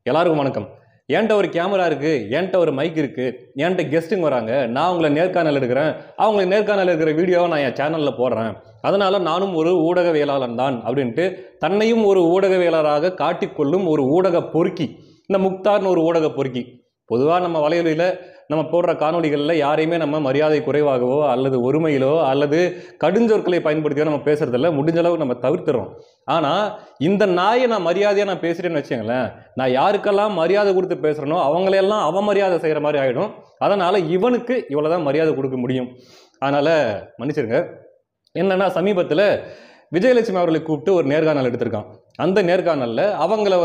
எல்லாருக்கும் வணக்கம். என்கிட்ட ஒரு கேமரா இருக்கு, என்கிட்ட ஒரு மைக் இருக்கு, என்கிட்ட கெஸ்ட்டுங்க வராங்க, நான் உங்களை நேர்காணல் எடுக்கிறேன், அவங்களுக்கு நேர்காணல் இருக்கிற வீடியோவை நான் என் சேனலில் போடுறேன், அதனால நானும் ஒரு ஊடகவியலாளன் தான் அப்படின்ட்டு தன்னையும் ஒரு ஊடகவியலராக காட்டிக்கொள்ளும் ஒரு ஊடக பொறுக்கி, இந்த முக்தார்னு ஒரு ஊடக பொறுக்கி. பொதுவாக நம்ம வலையொலியில் நம்ம போடுற காணொலிகளில் யாரையுமே நம்ம மரியாதை குறைவாகவோ அல்லது ஒருமையிலோ அல்லது கடுஞ்சொற்களை பயன்படுத்தியோ நம்ம பேசுறதில்ல, முடிஞ்ச அளவுக்கு நம்ம தவிர்த்துறோம். ஆனால் இந்த நாயை நான் மரியாதையாக நான் பேசுகிறேன்னு வச்சுங்களேன், நான் யாருக்கெல்லாம் மரியாதை கொடுத்து பேசுகிறேனோ அவங்களையெல்லாம் அவமரியாதை செய்கிற மாதிரி ஆகிடும். அதனால் இவனுக்கு இவ்வளோதான் மரியாதை கொடுக்க முடியும். அதனால் மன்னிச்சிருங்க. என்னன்னா, சமீபத்தில் விஜயலட்சுமி அவர்களை கூப்பிட்டு ஒரு நேர்காணல் எடுத்திருக்கான். அந்த நேர்காணலில் அவர்களை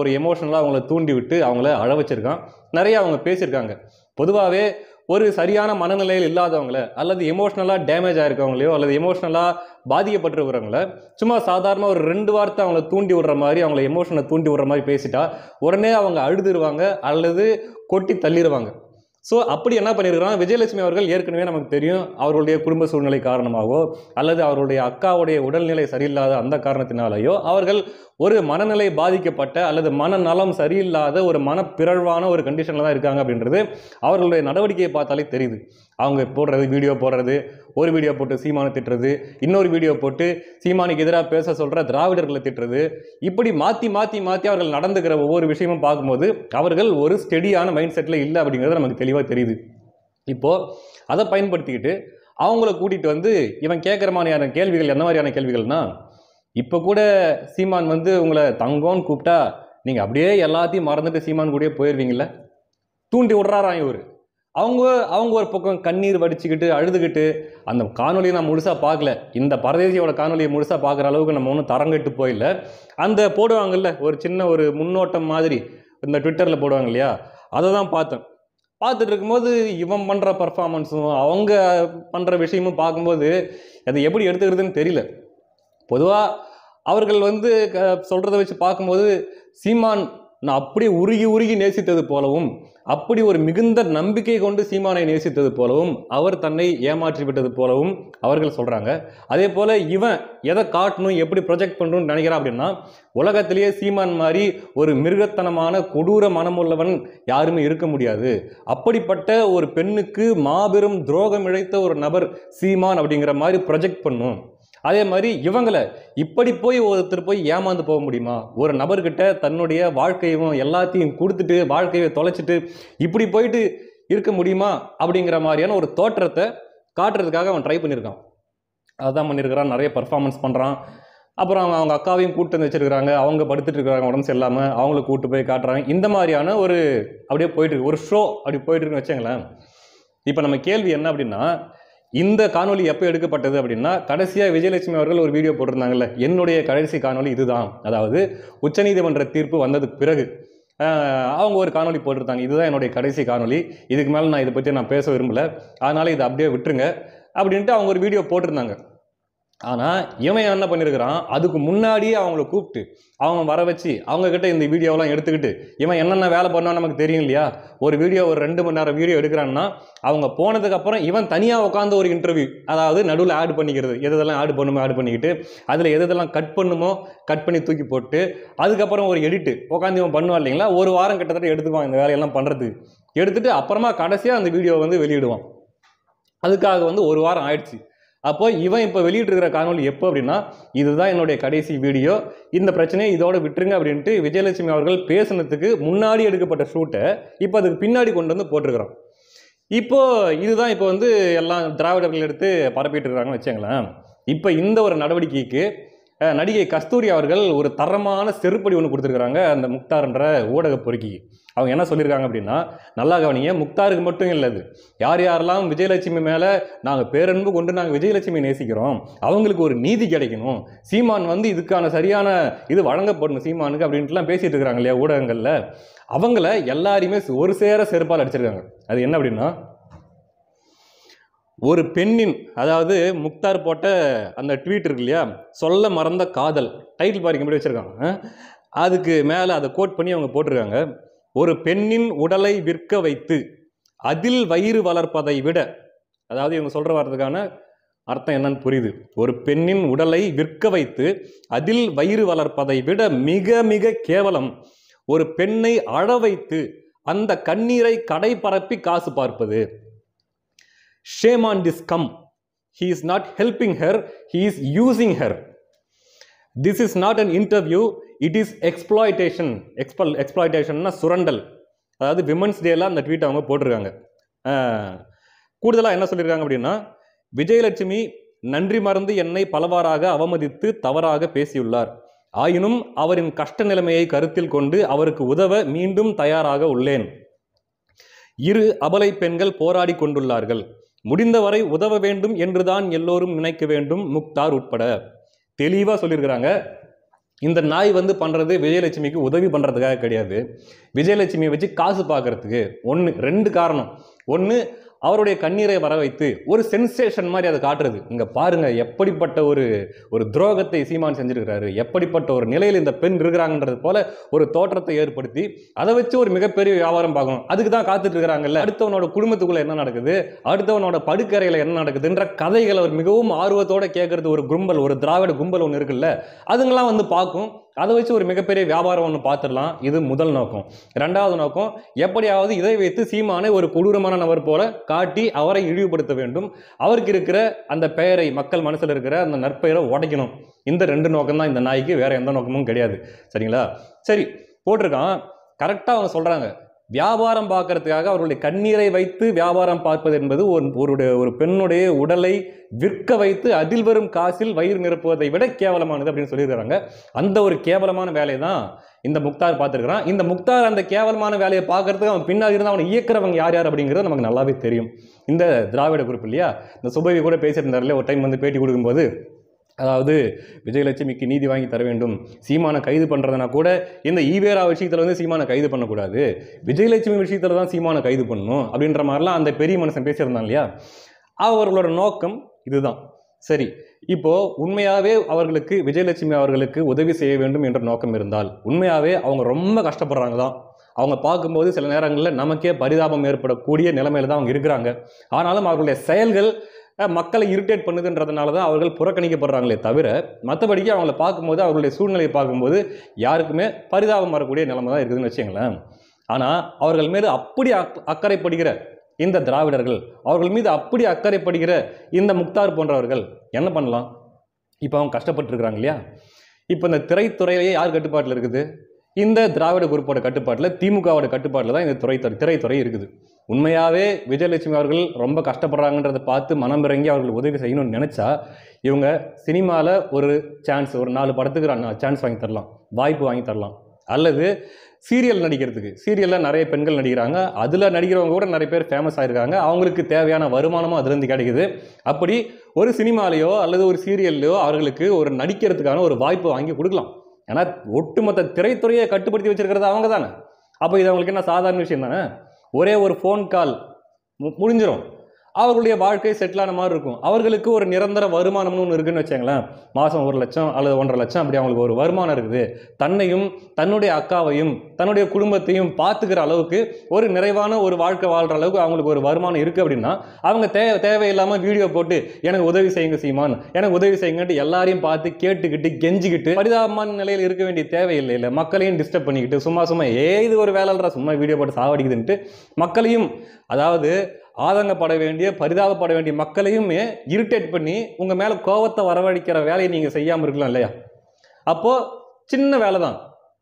ஒரு எமோஷனலாக அவங்கள தூண்டி விட்டு அவங்கள அழ வச்சிருக்கான். நிறைய அவங்க பேசியிருக்காங்க. பொதுவாகவே ஒரு சரியான மனநிலையில் இல்லாதவங்கள அல்லது எமோஷ்னலாக டேமேஜ் ஆகிருக்கவங்களையோ அல்லது எமோஷ்னலாக பாதிக்கப்பட்டிருக்கிறவங்கள சும்மா சாதாரணமாக ஒரு 2 வார்த்தை அவங்கள தூண்டி விடுற மாதிரி, அவங்கள எமோஷனை தூண்டி விடுற மாதிரி பேசிட்டா உடனே அவங்க அழுதுருவாங்க அல்லது கொட்டி தள்ளிடுவாங்க. ஸோ அப்படி என்ன பண்ணியிருக்கிறான் விஜயலட்சுமி அவர்கள், ஏற்கனவே நமக்கு தெரியும், அவர்களுடைய குடும்ப சூழ்நிலை காரணமாகவோ அல்லது அவருடைய அக்காவுடைய உடல்நிலை சரியில்லாத அந்த காரணத்தினாலேயோ அவர்கள் ஒரு மனநிலை பாதிக்கப்பட்ட அல்லது மனநலம் சரியில்லாத ஒரு மனப்பிறழ்வான ஒரு கண்டிஷனில் தான் இருக்காங்க அப்படின்றது அவர்களுடைய நடவடிக்கையை பார்த்தாலே தெரியுது. அவங்க போடுறது, வீடியோ போடுறது, ஒரு வீடியோ போட்டு சீமானை திட்டுறது, இன்னொரு வீடியோ போட்டு சீமானுக்கு எதிராக பேச சொல்கிற திராவிடர்களை திட்டுறது, இப்படி மாற்றி மாற்றி மாற்றி அவர்கள் நடந்துக்கிற ஒவ்வொரு விஷயமும் பார்க்கும்போது அவர்கள் ஒரு ஸ்டெடியான மைண்ட் செட்டில் இல்லை அப்படிங்கிறது நமக்கு தெளிவாக தெரியுது. இப்போது அதை பயன்படுத்திக்கிட்டு அவங்கள கூட்டிகிட்டு வந்து இவன் கேட்குற மாதிரியான கேள்விகள் எந்த மாதிரியான கேள்விகள்னா, இப்போ கூட சீமான் உங்களை தங்கோன்னு கூப்பிட்டா நீங்கள் அப்படியே எல்லாத்தையும் மறந்துட்டு சீமான் கூடயே போயிடுவீங்கள, தூண்டி விட்றாராம் இவர். அவங்க ஒரு பக்கம் கண்ணீர் வடிச்சுக்கிட்டு அழுதுகிட்டு, அந்த காணொலியை நான் முழுசாக பார்க்கல, இந்த பரதேசியோட காணொலியை முழுசாக பார்க்குற அளவுக்கு நம்ம ஒன்றும் தரங்கட்டு போயில்லை. அந்த போடுவாங்கல்ல ஒரு சின்ன ஒரு முன்னோட்டம் மாதிரி இந்த ட்விட்டரில் போடுவாங்க இல்லையா, அதை தான் பார்த்தேன். பார்த்துட்டு இருக்கும்போது இவன் பண்ணுற பர்ஃபார்மன்ஸும் அவங்க பண்ணுற விஷயமும் பார்க்கும்போது அதை எப்படி எடுத்துக்கிறதுன்னு தெரியல. பொதுவாக அவர்கள் சொல்கிறத வச்சு பார்க்கும்போது சீமான் நான் அப்படி உருகி உருகி நேசித்தது போலவும், அப்படி ஒரு மிகுந்த நம்பிக்கை கொண்டு சீமானை நேசித்தது போலவும், அவர் தன்னை ஏமாற்றி விட்டது போலவும் அவர்கள் சொல்கிறாங்க. அதே போல் இவன் எதை காட்டணும், எப்படி ப்ரொஜெக்ட் பண்ணணும்னு நினைக்கிறான் அப்படின்னா, உலகத்திலேயே சீமான் மாதிரி ஒரு மிருகத்தனமான கொடூர மனமுள்ளவன் யாருமே இருக்க முடியாது, அப்படிப்பட்ட ஒரு பெண்ணுக்கு மாபெரும் துரோகம் இழைத்த ஒரு நபர் சீமான் அப்படிங்கிற மாதிரி ப்ரொஜெக்ட் பண்ணும். அதே மாதிரி இவங்களை இப்படி ஒருத்தர் ஏமாந்து போக முடியுமா, ஒரு நபர்கிட்ட தன்னுடைய வாழ்க்கையும் எல்லாத்தையும் கொடுத்துட்டு வாழ்க்கையை தொலைச்சிட்டு இப்படி போயிட்டு இருக்க முடியுமா அப்படிங்கிற மாதிரியான ஒரு தோற்றத்தை காட்டுறதுக்காக அவன் ட்ரை பண்ணியிருக்கான். அதுதான் பண்ணியிருக்கிறான். நிறைய பர்ஃபார்மன்ஸ் பண்ணுறான். அப்புறம் அவங்க அக்காவையும் கூப்பிட்டு வந்து வச்சிருக்கிறாங்க, அவங்க படுத்துட்டு இருக்கிறாங்க உடம்பு சரியில்லாமல், அவங்கள கூப்பிட்டு போய் காட்டுறாங்க. இந்த மாதிரியான ஒரு அப்படியே போயிட்டு இருக்கு, ஒரு ஷோ அப்படி போயிட்டு இருக்குன்னு வச்சுங்களேன். இப்போ நம்ம கேள்வி என்ன அப்படின்னா, இந்த காணொலி எப்போ எடுக்கப்பட்டது அப்படின்னா, கடைசியாக விஜயலட்சுமி அவர்கள் ஒரு வீடியோ போட்டிருந்தாங்கல்ல, என்னுடைய கடைசி காணொலி இதுதான், அதாவது உச்சநீதிமன்ற தீர்ப்பு வந்ததுக்கு பிறகு அவங்க ஒரு காணொலி போட்டிருந்தாங்க, இதுதான் என்னுடைய கடைசி காணொலி, இதுக்கு மேலே நான் இதை பற்றி நான் பேச விரும்பலை, அதனால் இதை அப்படியே விட்டுருங்க அப்படின்ட்டு அவங்க ஒரு வீடியோ போட்டிருந்தாங்க. ஆனால் இவன் என்ன பண்ணியிருக்கிறான், அதுக்கு முன்னாடியே அவங்கள கூப்பிட்டு அவங்க வர வச்சு அவங்கக்கிட்ட இந்த வீடியோவெல்லாம் எடுத்துக்கிட்டு, இவன் என்னென்ன வேலை பண்ணான்னு நமக்கு தெரியும் இல்லையா, ஒரு வீடியோ ஒரு 2 மணி நேரம் வீடியோ எடுக்கிறான்னா அவங்க போனதுக்கப்புறம் இவன் தனியாக உட்காந்து ஒரு இன்டர்வியூ, அதாவது நடுவில் ஆட் பண்ணிக்கிறது, எதெல்லாம் ஆட் பண்ணுமோ ஆட் பண்ணிக்கிட்டு அதில் எதெல்லாம் கட் பண்ணுமோ கட் பண்ணி தூக்கி போட்டு அதுக்கப்புறம் ஒரு எடிட்டு உட்காந்து இவன் பண்ணுவான் இல்லைங்களா, ஒரு வாரம் கிட்டத்தட்ட எடுத்துக்குவான் இந்த வேலையெல்லாம் பண்ணுறதுக்கு. எடுத்துகிட்டு அப்புறமா கடைசியாக அந்த வீடியோ வெளியிடுவான். அதுக்காக 1 வாரம் ஆயிடுச்சு. அப்போ இவன் இப்போ வெளியிட்டிருக்கிற காணொலி எப்போ அப்படின்னா, இதுதான் என்னுடைய கடைசி வீடியோ, இந்த பிரச்சனையை இதோட விட்டுருங்க அப்படின்ட்டு விஜயலட்சுமி அவர்கள் பேசுனதுக்கு முன்னாடி எடுக்கப்பட்ட ஷூட்டை இப்போ அதுக்கு பின்னாடி கொண்டு வந்து போட்டிருக்கிறான். இப்போ இதுதான் இப்போ எல்லாம் திராவிடர்கள் எடுத்து பரப்பிட்டு இருக்கிறாங்கன்னு வச்சுங்களேன். இப்போ இந்த ஒரு நடவடிக்கைக்கு நடிகை கஸ்தூரி அவர்கள் ஒரு தரமான செருப்படி ஒன்று கொடுத்துருக்குறாங்க அந்த முக்தார்ன்ற ஊடக பொறுக்கிக்கு. அவங்க என்ன சொல்லியிருக்காங்க அப்படின்னா, நல்லா கவனிங்க, முக்தாருக்கு மட்டும் இல்லை, யார் யாரெல்லாம் விஜயலட்சுமி மேலே நாங்கள் பேரன்பு கொண்டு நாங்கள் விஜயலட்சுமி நேசிக்கிறோம், அவங்களுக்கு ஒரு நீதி கிடைக்கணும், சீமான் இதுக்கான சரியான இது வழங்கப்படணும் சீமானுக்கு அப்படின்ட்டுலாம் பேசிகிட்டு இருக்கிறாங்க இல்லையா ஊடகங்களில், அவங்கள எல்லாரையுமே ஒரு சேர செருப்பால் அடிச்சிருக்காங்க. அது என்ன அப்படின்னா, ஒரு பெண்ணின், அதாவது முக்தார் போட்ட அந்த ட்வீட் இருக்கு இல்லையா, சொல்ல மறந்த காதல், டைட்டில் பாருங்க எப்படி வச்சுருக்காங்க, அதுக்கு மேலே அதை கோட் பண்ணி அவங்க போட்டிருக்காங்க, ஒரு பெண்ணின் உடலை விற்க வைத்து அதில் வயிறு வளர்ப்பதை விட, அதாவது இவங்க சொல்கிற வார்த்தைக்கான அர்த்தம் என்னன்னு புரியுது, ஒரு பெண்ணின் உடலை விற்க வைத்து அதில் வயிறு வளர்ப்பதை விட மிக மிக கேவலம் ஒரு பெண்ணை அழ வைத்து அந்த கண்ணீரை கடை பரப்பி காசு பார்ப்பது. Shame on this come. He is not helping her, he is using her. This is not an interview, it is exploitation. Exploitation சுரண்டல். அதாவது விமன்ஸ் டேல அந்த ட்வீட் அவங்க போட்டிருக்காங்க. கூடுதலாக என்ன சொல்லியிருக்காங்க அப்படின்னா, விஜயலட்சுமி நன்றி மறந்து என்னை பலவாறாக அவமதித்து தவறாக பேசியுள்ளார். ஆயினும் அவரின் கஷ்ட நிலைமையை கருத்தில் கொண்டு அவருக்கு உதவ மீண்டும் தயாராக உள்ளேன். இரு அபலை பெண்கள் போராடி கொண்டுள்ளார்கள். முடிந்தவரை உதவ வேண்டும் என்றுதான் எல்லோரும் நினைக்க வேண்டும், முக்தார் உட்பட. தெளிவாக சொல்லியிருக்கிறாங்க. இந்த நாய் பண்றது விஜயலட்சுமிக்கு உதவி பண்றதுக்காக கிடையாது, விஜயலட்சுமியை வச்சு காசு பார்க்கறதுக்கு. ரெண்டு காரணம். ஒன்று, அவருடைய கண்ணீரை வர வைத்து ஒரு சென்சேஷன் மாதிரி அதை காட்டுறது. இங்கே பாருங்க எப்படிப்பட்ட ஒரு துரோகத்தை சீமான் செஞ்சிருக்கிறாரு, எப்படிப்பட்ட ஒரு நிலையில் இந்த பெண் இருக்கிறாங்கன்றது போல ஒரு தோற்றத்தை ஏற்படுத்தி அதை வச்சு ஒரு மிகப்பெரிய வியாபாரம் பார்க்கணும். அதுக்கு தான் காத்துட்டு இருக்கிறாங்கல்ல. அடுத்தவனோட குடும்பத்துக்குள்ள என்ன நடக்குது, அடுத்தவனோட படுக்கறையில் என்ன நடக்குதுன்ற கதைகளை அவர் மிகவும் ஆர்வத்தோட கேட்கறது ஒரு கும்பல், ஒரு திராவிட கும்பல் ஒன்று இருக்குல்ல, அதுங்கெல்லாம் பார்க்கும். அதை வச்சு ஒரு மிகப்பெரிய வியாபாரம் ஒன்று பார்த்துடலாம். இது முதல் நோக்கம். ரெண்டாவது நோக்கம், எப்படியாவது இதை வைத்து சீமானை ஒரு கொடூரமான நபர் போல காட்டி அவரை இழிவுபடுத்த வேண்டும், அவருக்கு இருக்கிற அந்த பெயரை, மக்கள் மனசில் இருக்கிற அந்த நற்பெயரை உடைக்கணும். இந்த ரெண்டு நோக்கம் தான் இந்த நாய்க்கு, வேற எந்த நோக்கமும் கிடையாது. சரிங்களா? சரி, போட்டிருக்கான். கரெக்டாக அவங்க சொல்றாங்க, வியாபாரம் பார்க்கறதுக்காக அவருடைய கண்ணீரை வைத்து வியாபாரம் பார்ப்பது என்பது ஒரு பெண்ணுடைய உடலை விற்க வைத்து அதில் வரும் காசில் வயிறு நிரப்புவதை விட கேவலமானது அப்படின்னு சொல்லியிருக்கிறாங்க. அந்த ஒரு கேவலமான வேலையை தான் இந்த முக்தார் பார்த்துருக்கிறான். இந்த முக்தார் அந்த கேவலமான வேலையை பார்க்கறதுக்கு அவன் பின்னாடி இருந்து அவனை இயக்கிறவங்க யார் யார் அப்படிங்கிறது நமக்கு நல்லாவே தெரியும். இந்த திராவிட குரூப் இல்லையா? இந்த சுபவி கூட பேசியிருந்தார்ல ஒரு டைம் பேட்டி கொடுக்கும்போது, அதாவது விஜயலட்சுமிக்கு நீதி வாங்கி தர வேண்டும், சீமானை கைது பண்ணுறதுனா கூட இந்த ஈவேரா விஷயத்தில் சீமானை கைது பண்ணக்கூடாது, விஜயலட்சுமி விஷயத்தில் தான் சீமானை கைது பண்ணணும் அப்படின்ற மாதிரிலாம் அந்த பெரிய மனுஷன் பேசியிருந்தான் இல்லையா? அவர்களோட நோக்கம் இதுதான். சரி, இப்போ உண்மையாகவே அவர்களுக்கு விஜயலட்சுமி அவர்களுக்கு உதவி செய்ய வேண்டும் என்ற நோக்கம் இருந்தால், உண்மையாகவே அவங்க ரொம்ப கஷ்டப்படுறாங்க தான். அவங்க பார்க்கும்போது சில நேரங்களில் நமக்கே பரிதாபம் ஏற்படக்கூடிய நிலைமையில தான் அவங்க இருக்கிறாங்க. ஆனாலும் அவர்களுடைய செயல்கள் மக்களை இரிட்டேட் பண்ணுதுன்றதுனால தான் அவர்கள் புறக்கணிக்கப்படுறாங்களே தவிர, மற்றபடிக்கு அவங்கள பார்க்கும்போது, அவர்களுடைய சூழ்நிலையை பார்க்கும்போது யாருக்குமே பரிதாபம் வரக்கூடிய நிலைமை தான் இருக்குதுன்னு வச்சுங்களேன். ஆனால் அவர்கள் மீது அப்படி அக்கறைப்படுகிற இந்த திராவிடர்கள், அவர்கள் மீது அப்படி அக்கறைப்படுகிற இந்த முக்தார் போன்றவர்கள் என்ன பண்ணலாம்? இப்போ அவங்க கஷ்டப்பட்டுருக்குறாங்க இல்லையா? இப்போ இந்த திரைத்துறையிலேயே யார் கட்டுப்பாட்டில் இருக்குது? இந்த திராவிட குரூப்போட கட்டுப்பாட்டில், திமுகவோட கட்டுப்பாட்டில் தான் இந்த திரைத்துறை இருக்குது. உண்மையாகவே விஜயலட்சுமி அவர்கள் ரொம்ப கஷ்டப்படுறாங்கன்றதை பார்த்து மனம் இறங்கி அவர்கள் உதவி செய்யணும்னு நினச்சா, இவங்க சினிமாவில் ஒரு சான்ஸ், ஒரு 4 படத்துக்கு சான்ஸ் வாங்கி தரலாம், வாய்ப்பு வாங்கி தரலாம். அல்லது சீரியல் நடிக்கிறதுக்கு, சீரியலில் நிறைய பெண்கள் நடிக்கிறாங்க, அதில் நடிக்கிறவங்க கூட நிறைய பேர் ஃபேமஸ் ஆகிருக்காங்க, அவங்களுக்கு தேவையான வருமானமும் அதுலேருந்து கிடைக்குது. அப்படி ஒரு சினிமாலேயோ அல்லது ஒரு சீரியல்லையோ அவர்களுக்கு ஒரு நடிக்கிறதுக்கான ஒரு வாய்ப்பு வாங்கி கொடுக்கலாம். ஏன்னா ஒட்டுமொத்த திரைத்துறையை கட்டுப்படுத்தி வச்சிருக்கிறது அவங்க தானே. அப்போ இது அவங்களுக்கு என்ன சாதாரண விஷயம் தானே? ஒரே ஒரு ஃபோன் கால் முடிஞ்சிடும், அவர்களுடைய வாழ்க்கை செட்டிலான மாதிரி இருக்கும். அவர்களுக்கு ஒரு நிரந்தர வருமானம்னு ஒன்று இருக்குன்னு வச்சாங்களேன். மாதம் 1 லட்சம் அல்லது 1.5 லட்சம் அப்படி அவங்களுக்கு ஒரு வருமானம் இருக்குது. தன்னையும் தன்னுடைய அக்காவையும் தன்னுடைய குடும்பத்தையும் பார்த்துக்கிற அளவுக்கு ஒரு நிறைவான ஒரு வாழ்க்கை வாழ்கிற அளவுக்கு அவங்களுக்கு ஒரு வருமானம் இருக்குது அப்படின்னா, அவங்க தேவையில்லாமல் வீடியோ போட்டு எனக்கு உதவி செய்யுங்க சீமான், எனக்கு உதவி செய்யுங்கன்ட்டு எல்லாரையும் பார்த்து கேட்டுக்கிட்டு கெஞ்சிக்கிட்டு பரிதாபமான நிலையில் இருக்க வேண்டிய தேவையில்லை. இல்லை, மக்களையும் டிஸ்டர்ப் பண்ணிக்கிட்டு சும்மா இது ஒரு வேலைன்றா, சும்மா வீடியோ போட்டு சாவடிக்குதுன்ட்டு மக்களையும், அதாவது ஆதங்கப்பட வேண்டிய, பரிதாபப்பட வேண்டிய மக்களையுமே இரிட்டேட் பண்ணி உங்கள் மேலே கோபத்தை வரவழைக்கிற வேலையை நீங்கள் செய்யாமல் இருக்கலாம் இல்லையா? அப்போது சின்ன வேலை தான்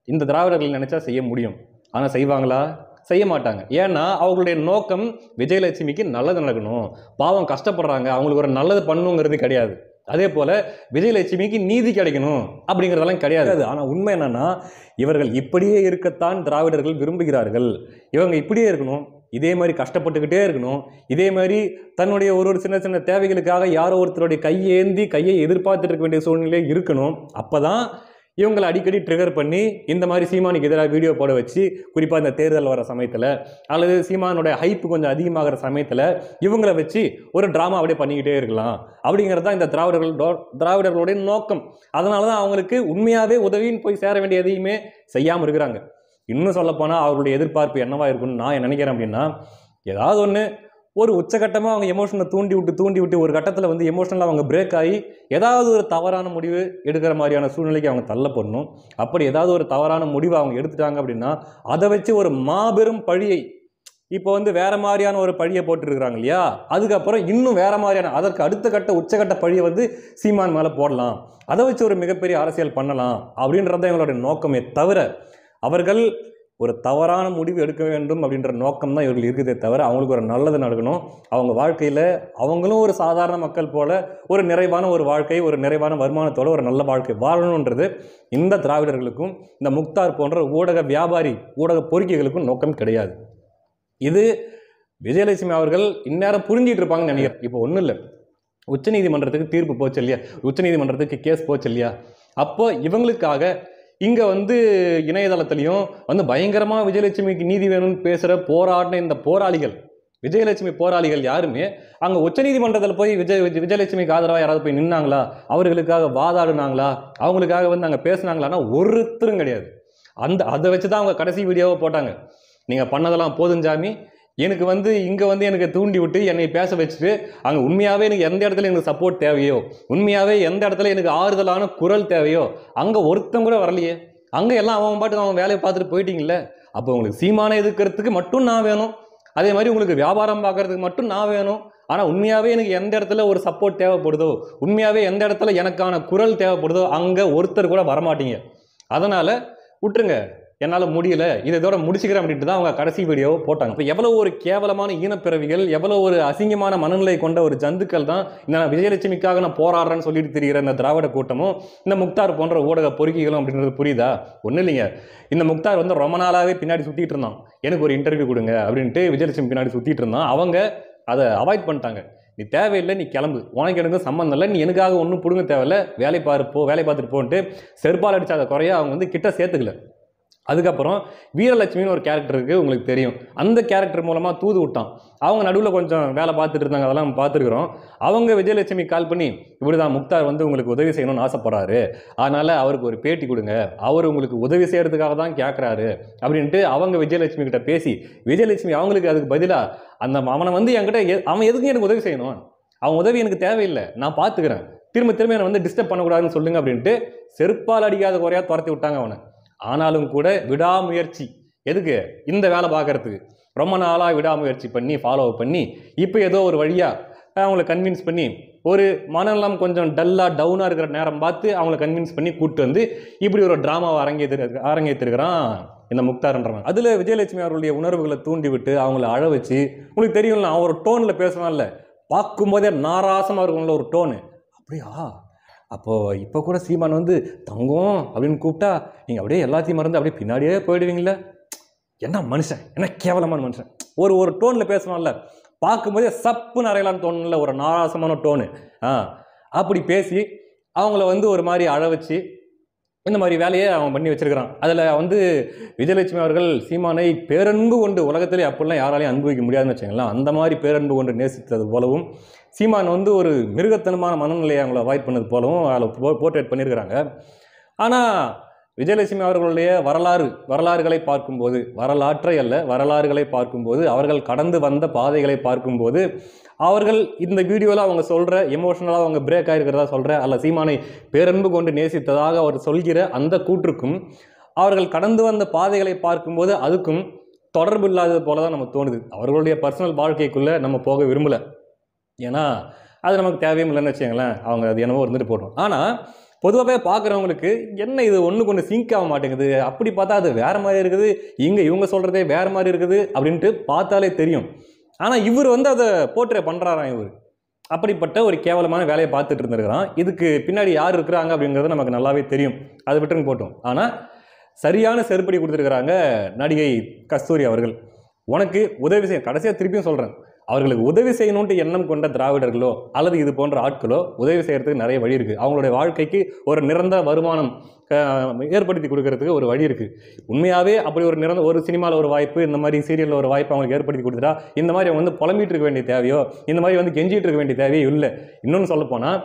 இந்த திராவிடர்கள் நினச்சா செய்ய முடியும். ஆனால் செய்வாங்களா? செய்ய மாட்டாங்க. ஏன்னா அவங்களுடைய நோக்கம் விஜயலட்சுமிக்கு நல்லது நடக்கணும், பாவம் கஷ்டப்படுறாங்க, அவங்களுக்கு ஒரு நல்லது பண்ணணுங்கிறது கிடையாது. அதே போல் விஜயலட்சுமிக்கு நீதி கிடைக்கணும் அப்படிங்கிறதெல்லாம் கிடையாது. ஆனால் உண்மை என்னன்னா, இவர்கள் இப்படியே இருக்கத்தான் திராவிடர்கள் விரும்புகிறார்கள். இவங்க இப்படியே இருக்கணும், இதே மாதிரி கஷ்டப்பட்டுக்கிட்டே இருக்கணும், இதே மாதிரி தன்னுடைய ஒரு சின்ன சின்ன தேவைகளுக்காக யாரோ ஒருத்தருடைய கையை எதிர்பார்த்துட்டு இருக்க வேண்டிய சூழ்நிலையே இருக்கணும். அப்போ தான் இவங்களை அடிக்கடி ட்ரிகர் பண்ணி இந்த மாதிரி சீமானுக்கு எதிராக வீடியோ போட வச்சு, குறிப்பாக இந்த தேர்தல் வர சமயத்தில் அல்லது சீமானுடைய ஹைப்பு கொஞ்சம் அதிகமாகிற சமயத்தில் இவங்களை வச்சு ஒரு ட்ராமா அப்படியே பண்ணிக்கிட்டே இருக்கலாம் அப்படிங்கிறது தான் இந்த திராவிடர்களுடைய நோக்கம். அதனால தான் அவங்களுக்கு உண்மையாகவே உதவின்னு போய் சேர வேண்டிய எதையுமே செய்யாமல் இருக்கிறாங்க. இன்னும் சொல்லப்போனால் அவர்களுடைய எதிர்பார்ப்பு என்னவா இருக்குன்னு நான் நினைக்கிறேன் அப்படின்னா, ஏதாவது ஒன்று ஒரு உச்சகட்டமாக அவங்க எமோஷனை தூண்டி விட்டு ஒரு கட்டத்தில் வந்து எமோஷனலாக அவங்க பிரேக் ஆகி ஏதாவது ஒரு தவறான முடிவு எடுக்கிற மாதிரியான சூழ்நிலைக்கு அவங்க தள்ளப்படணும். அப்படி ஏதாவது ஒரு தவறான முடிவை அவங்க எடுத்துட்டாங்க அப்படின்னா அதை வச்சு ஒரு மாபெரும் பழியை இப்போ வந்து வேற மாதிரியான ஒரு பழியை போட்டுருக்குறாங்க இல்லையா, அதுக்கப்புறம் இன்னும் வேற மாதிரியான அதற்கு அடுத்த கட்ட உச்சகட்ட பழியை வந்து சீமான் மேலே போடலாம், அதை வச்சு ஒரு மிகப்பெரிய அரசியல் பண்ணலாம் அப்படின்றத எங்களுடைய நோக்கமே தவிர அவர்கள் ஒரு தவறான முடிவு எடுக்க வேண்டும் அப்படின்ற நோக்கம் தான் இவர்கள் இருக்குதே தவிர அவங்களுக்கு ஒரு நல்லது நடக்கணும், அவங்க வாழ்க்கையில் அவங்களும் ஒரு சாதாரண மக்கள் போல ஒரு நிறைவான ஒரு வாழ்க்கை, ஒரு நிறைவான வருமானத்தோட ஒரு நல்ல வாழ்க்கை வாழணுன்றது இந்த திராவிடர்களுக்கும் இந்த முக்தார் போன்ற ஊடக வியாபாரி ஊடக பொறுக்கிகளுக்கும் நோக்கம் கிடையாது. இது விஜயலட்சுமி அவர்கள் இந்நேரம் புரிஞ்சிட்டு இருப்பாங்கன்னு நினைக்கிறேன். இப்போ ஒன்றும் இல்லை, உச்சநீதிமன்றத்துக்கு தீர்ப்பு போச்சு இல்லையா, உச்சநீதிமன்றத்துக்கு கேஸ் போச்சு இல்லையா, அப்போ இவங்களுக்காக இங்கே வந்து இணையதளத்திலையும் வந்து பயங்கரமாக விஜயலட்சுமிக்கு நீதி வேணும்னு பேசுகிற போராடின இந்த போராளிகள், விஜயலட்சுமி போராளிகள் யாருமே அங்கே உச்சநீதிமன்றத்தில் போய் விஜயலட்சுமிக்கு ஆதரவாக யாராவது போய் நின்னாங்களா, அவர்களுக்காக வாதாடுனாங்களா, அவங்களுக்காக வந்து அங்கே பேசுனாங்களான்னா ஒருத்தரும் கிடையாது. அதை வச்சு தான் அவங்க கடைசி வீடியோவை போட்டாங்க. நீங்கள் பண்ணதெல்லாம் போதும் சாமி, எனக்கு வந்து இங்கே வந்து எனக்கு தூண்டி விட்டு என்னை பேச வச்சுட்டு அங்கே உண்மையாகவே எனக்கு எந்த இடத்துல எனக்கு சப்போர்ட் தேவையோ, உண்மையாகவே எந்த இடத்துல எனக்கு ஆறுதலான குரல் தேவையோ அங்கே ஒருத்தம் கூட வரலையே, அங்கே எல்லாம் அவன் பாட்டுக்கு அவன் வேலையை பார்த்துட்டு போயிட்டீங்களே. அப்போ உங்களுக்கு சீமானை எதிர்க்கிறதுக்கு மட்டும் நான் வேணும், அதே மாதிரி உங்களுக்கு வியாபாரம் பார்க்கறதுக்கு மட்டும் நான் வேணும். ஆனால் உண்மையாகவே எனக்கு எந்த இடத்துல ஒரு சப்போர்ட் தேவைப்படுதோ, உண்மையாகவே எந்த இடத்துல எனக்கான குரல் தேவைப்படுதோ அங்கே ஒருத்தர் கூட வரமாட்டீங்க. அதனால் விட்டுருங்க, என்னால் முடியல, இதோட முடிச்சுக்கிறேன் அப்படின்ட்டு தான் அவங்க கடைசி வீடியோவை போட்டாங்க. இப்போ எவ்வளோ ஒரு கேவலமான ஈனப்பிறவிகள், எவ்வளோ ஒரு அசிங்கமான மனநிலை கொண்ட ஒரு ஜந்துக்கள் தான் இந்த விஜயலட்சுமிக்காக நான் போராடுறேன்னு சொல்லிட்டு தெரிகிற இந்த திராவிட கூட்டமும் இந்த முக்தார் போன்ற ஊடக பொறுக்கிகளும் அப்படின்றது புரியுதா? ஒன்றும் இல்லைங்க, இந்த முக்தார் வந்து ரொம்ப நாளாகவே பின்னாடி சுற்றிட்டு இருந்தான், எனக்கு ஒரு இன்டர்வியூ கொடுங்க அப்படின்ட்டு விஜயலட்சுமி பின்னாடி சுற்றிட்டு இருந்தான். அவங்க அதை அவாய்ட் பண்ணிட்டாங்க. நீ தேவையில்லை, நீ கிளம்பு, உனக்கு எனக்கு சம்மந்தம் இல்லை, நீ எனக்காக ஒன்றும் பிடுங்க தேவையில்லை, வேலை பார்த்துட்டு போன்ட்டு செருப்பால் அடித்தாத குறைய அவங்க வந்து கிட்ட சேர்த்துக்கல. அதுக்கப்புறம் வீரலட்சுமின்னு ஒரு கேரக்டர் இருக்குது, உங்களுக்கு தெரியும், அந்த கேரக்டர் மூலமாக தூது விட்டான். அவங்க நடுவில் கொஞ்சம் வேலை பார்த்துட்டு இருந்தாங்க, அதெல்லாம் நம்ம பார்த்துருக்குறோம். அவங்க விஜயலட்சுமி கால் பண்ணி இப்படி தான் முக்தார் வந்து உங்களுக்கு உதவி செய்யணும்னு ஆசைப்படுறாரு, அதனால் அவருக்கு ஒரு பேட்டி கொடுங்க, அவர் உங்களுக்கு உதவி செய்கிறதுக்காக தான் கேட்குறாரு அப்படின்ட்டு அவங்க விஜயலட்சுமி கிட்ட பேசி, விஜயலட்சுமி அவங்களுக்கு அதுக்கு பதிலாக அவனை வந்து என்கிட்ட அவன் எதுக்கு எனக்கு உதவி செய்யணும், அவன் உதவி எனக்கு தேவையில்லை, நான் பார்த்துக்கிறேன், திரும்ப என்னை வந்து டிஸ்டர்ப் பண்ணக்கூடாதுன்னு சொல்லுங்க அப்படின்ட்டு செருப்பால் அடிக்காத குறையாக துரத்தி விட்டாங்க அவனை. ஆனாலும் கூட விடாமுயற்சி, எதுக்கு இந்த வேலை பார்க்கறதுக்கு ரொம்ப நாளாக விடாமுயற்சி பண்ணி ஃபாலோ பண்ணி இப்போ ஏதோ ஒரு வழியாக அவங்கள கன்வின்ஸ் பண்ணி ஒரு மனநலம் கொஞ்சம் டல்லாக டவுனாக இருக்கிற நேரம் பார்த்து அவங்கள கன்வின்ஸ் பண்ணி கூப்பிட்டு வந்து இப்படி ஒரு ட்ராமாவை அரங்கேற்றிருக்கிறான் இந்த முக்தார்ன்றவன். அதில் விஜயலட்சுமி அவர்களுடைய உணர்வுகளை தூண்டி விட்டு அவங்கள அழ வச்சு, உங்களுக்கு தெரியும்ல அவன் ஒரு டோனில் பேசுவான்ல, பார்க்கும்போதே நாராசமாக இருக்கும்ல ஒரு டோனு, அப்படியா அப்போது இப்போ கூட சீமான் வந்து தங்கம் அப்படின்னு கூப்பிட்டா நீங்கள் அப்படியே எல்லாத்தையும் மறந்து அப்படியே பின்னாடியே போயிடுவீங்களே, என்ன மனுஷன், என்ன கேவலமான மனுஷன், ஒரு டோனில் பேசுவான்ல, பார்க்கும்போதே சப்புன்னு அறையலான்னு தோணுல, ஒரு நாராசமான டோனு. அப்படி பேசி அவங்கள வந்து ஒரு மாதிரி அழ வச்சு இந்த மாதிரி வேலையை அவன் பண்ணி வச்சிருக்கிறான். அதில் வந்து விஜயலட்சுமி அவர்கள் சீமானை பேரன்பு கொண்டு, உலகத்திலே அப்படிலாம் யாராலையும் அனுபவிக்க முடியாதுன்னு வச்சுங்களேன், அந்த மாதிரி பேரன்பு கொண்டு நேசித்தது போலவும், சீமான் வந்து ஒரு மிருகத்தனமான மனநிலையை அவங்கள அவாய்ட் பண்ணது போலவும் அதில் போர்ட்ரேட் பண்ணியிருக்கிறாங்க. ஆனால் விஜயலட்சுமி அவர்களுடைய வரலாறுகளை பார்க்கும்போது, வரலாற்றை அல்ல வரலாறுகளை பார்க்கும்போது, அவர்கள் கடந்து வந்த பாதைகளை பார்க்கும்போது, அவர்கள் இந்த வீடியோவில் அவங்க சொல்கிற எமோஷனலாக அவங்க பிரேக் ஆகிருக்கிறதா சொல்கிற அல்ல சீமானை பேரன்பு கொண்டு நேசித்ததாக அவர் சொல்கிற அந்த கூற்றுக்கும் அவர்கள் கடந்து வந்த பாதைகளை பார்க்கும்போது அதுக்கும் தொடர்பு இல்லாதது போல தான் நமக்கு தோணுது. அவர்களுடைய பர்சனல் வாழ்க்கைக்குள்ளே நம்ம போக விரும்பலை, ஏன்னா அது நமக்கு தேவையும் இல்லைன்னு வச்சுங்களேன், அவங்க அது என்னவோ இருந்துட்டு போட்டோம். ஆனால் பொதுவாகவே பார்க்குறவங்களுக்கு என்ன இது ஒன்றுக்கு ஒன்று சிங்க் ஆக மாட்டேங்குது, அப்படி பார்த்தா அது வேறு மாதிரி இருக்குது, இவங்க சொல்கிறதே வேறு மாதிரி இருக்குது அப்படின்ட்டு பார்த்தாலே தெரியும். ஆனால் இவர் வந்து அதை போர்ட்ரே பண்ணுறாராம், இவர் அப்படிப்பட்ட ஒரு கேவலமான வேலையை பார்த்துட்டு இருந்திருக்கிறான். இதுக்கு பின்னாடி யார் இருக்கிறாங்க அப்படிங்கிறது நமக்கு நல்லாவே தெரியும், அதை விட்டுன்னு போட்டோம். ஆனால் சரியான செருப்படி கொடுத்துருக்குறாங்க நடிகை கஸ்தூரி அவர்கள். உனக்கு உதவி செய்ய, கடைசியாக திருப்பியும் சொல்கிறேன், அவர்களுக்கு உதவி செய்யணுன்ட்டு எண்ணம் கொண்ட திராவிடர்களோ அல்லது இது போன்ற ஆட்களோ உதவி செய்கிறதுக்கு நிறைய வழி இருக்குது. அவங்களுடைய வாழ்க்கைக்கு ஒரு நிரந்தர வருமானம் ஏற்படுத்தி கொடுக்கறதுக்கு ஒரு வழி இருக்குது. உண்மையாகவே அப்படி ஒரு சினிமாவில் ஒரு வாய்ப்பு, இந்த மாதிரி சீரியலில் ஒரு வாய்ப்பு அவங்களுக்கு ஏற்படுத்தி கொடுத்துட்டா இந்த மாதிரி அவங்க வந்து புலம்பிட்டு இருக்க வேண்டிய தேவையோ, இந்த மாதிரி வந்து கெஞ்சிட்டு இருக்க வேண்டிய தேவையோ இல்லை. இன்னொன்று சொல்லப்போனால்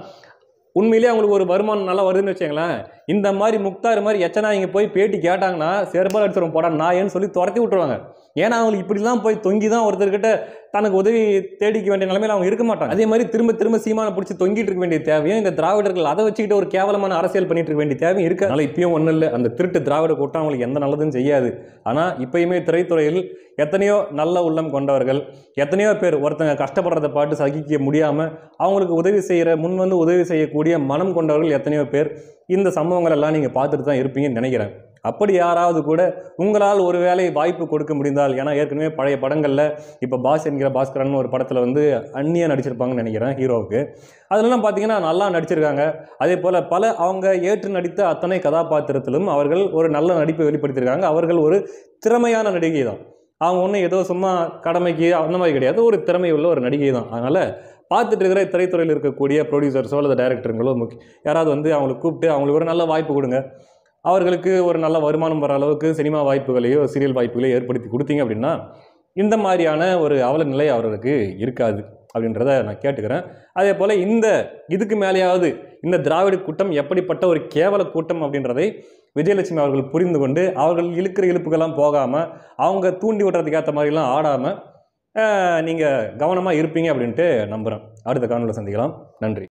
உண்மையிலே அவங்களுக்கு ஒரு வருமானம் நல்லா வருதுன்னு வச்சுங்களேன், இந்த மாதிரி முக்தார் மாதிரி எச்சனா இங்கே போய் பேட்டி கேட்டாங்கன்னா செருப்பால் அடிச்சிடும் போடா நாயன்னு சொல்லி துரத்தி விட்டுருவாங்க. ஏன்னா அவங்களுக்கு இப்படிலாம் போய் தொங்கி தான் ஒருத்தர்கிட்ட தனக்கு உதவி தேடிக்க வேண்டிய நிலைமையில அவங்க இருக்க மாட்டாங்க. அதே மாதிரி திரும்ப திரும்ப சீமானை பிடிச்சி தொங்கிட்டு இருக்க வேண்டிய தேவையும் இந்த திராவிடர்கள் அதை வச்சுக்கிட்டு ஒரு கேவலமான அரசியல் பண்ணிட்டு இருக்க வேண்டிய தேவையும் இருக்கு. அதனால இப்பயும் ஒன்றும் இல்லை, அந்த திருட்டு திராவிட கூட்டம் அவங்களுக்கு எந்த நல்லதும் செய்யாது. ஆனால் இப்பயுமே திரைத்துறையில் எத்தனையோ நல்ல உள்ளம் கொண்டவர்கள், எத்தனையோ பேர் ஒருத்தங்க கஷ்டப்படுறதை பாட்டு சகிக்க முடியாமல் அவங்களுக்கு உதவி செய்கிற முன் வந்து உதவி செய்யக்கூடிய மனம் கொண்டவர்கள் எத்தனையோ பேர் இந்த சம்பவங்கள் எல்லாம் நீங்கள் பார்த்துட்டு தான் இருப்பீங்கன்னு நினைக்கிறேன். அப்படி யாராவது கூட உங்களால் ஒரு வேளை வாய்ப்பு கொடுக்க முடிந்தால், ஏன்னா ஏற்கனவே பழைய படங்களில் இப்போ பாஸ் என்கிற பாஸ்கரன் ஒரு படத்தில் வந்து அந்நியாக நடிச்சிருப்பாங்கன்னு நினைக்கிறேன் ஹீரோவுக்கு. அதெல்லாம் பார்த்தீங்கன்னா நல்லா நடிச்சிருக்காங்க. அதே போல் பல அவங்க ஏற்று நடித்த அத்தனை கதாபாத்திரத்திலும் அவர்கள் ஒரு நல்ல நடிப்பை வெளிப்படுத்தியிருக்காங்க. அவர்கள் ஒரு திறமையான நடிகை தான். அவங்க ஒன்றும் ஏதோ சும்மா கடமைக்கு அந்த மாதிரி கிடையாது, ஒரு திறமை உள்ள ஒரு நடிகை தான். அதனால் பார்த்துட்டு இருக்கிற திரைத்துறையில் இருக்கக்கூடிய ப்ரொடியூசர்ஸோ அல்லது டைரக்டருங்களோ யாராவது வந்து அவங்களுக்கு கூப்பிட்டு அவங்களுக்கு ஒரு நல்ல வாய்ப்பு கொடுங்க, அவர்களுக்கு ஒரு நல்ல வருமானம் வர அளவுக்கு சினிமா வாய்ப்புகளையோ சீரியல் வாய்ப்புகளையோ ஏற்படுத்தி கொடுத்தீங்க அப்படின்னா இந்த மாதிரியான ஒரு அவல நிலை அவர்களுக்கு இருக்காது அப்படின்றத நான் கேட்டுக்கிறேன். அதே போல் இதுக்கு மேலேயாவது இந்த திராவிட கூட்டம் எப்படிப்பட்ட ஒரு கேவல கூட்டம் அப்படின்றதை விஜயலட்சுமி அவர்கள் புரிந்து கொண்டு அவர்கள் இழுக்கிற இழுப்புக்கெல்லாம் போகாமல் அவங்க தூண்டி விடுறதுக்கு ஏற்ற மாதிரிலாம் ஆடாமல் நீங்கள் கவனமாக இருப்பீங்க அப்படின்ட்டு நம்புகிறேன். அடுத்த காணொலியில் சந்திக்கலாம். நன்றி.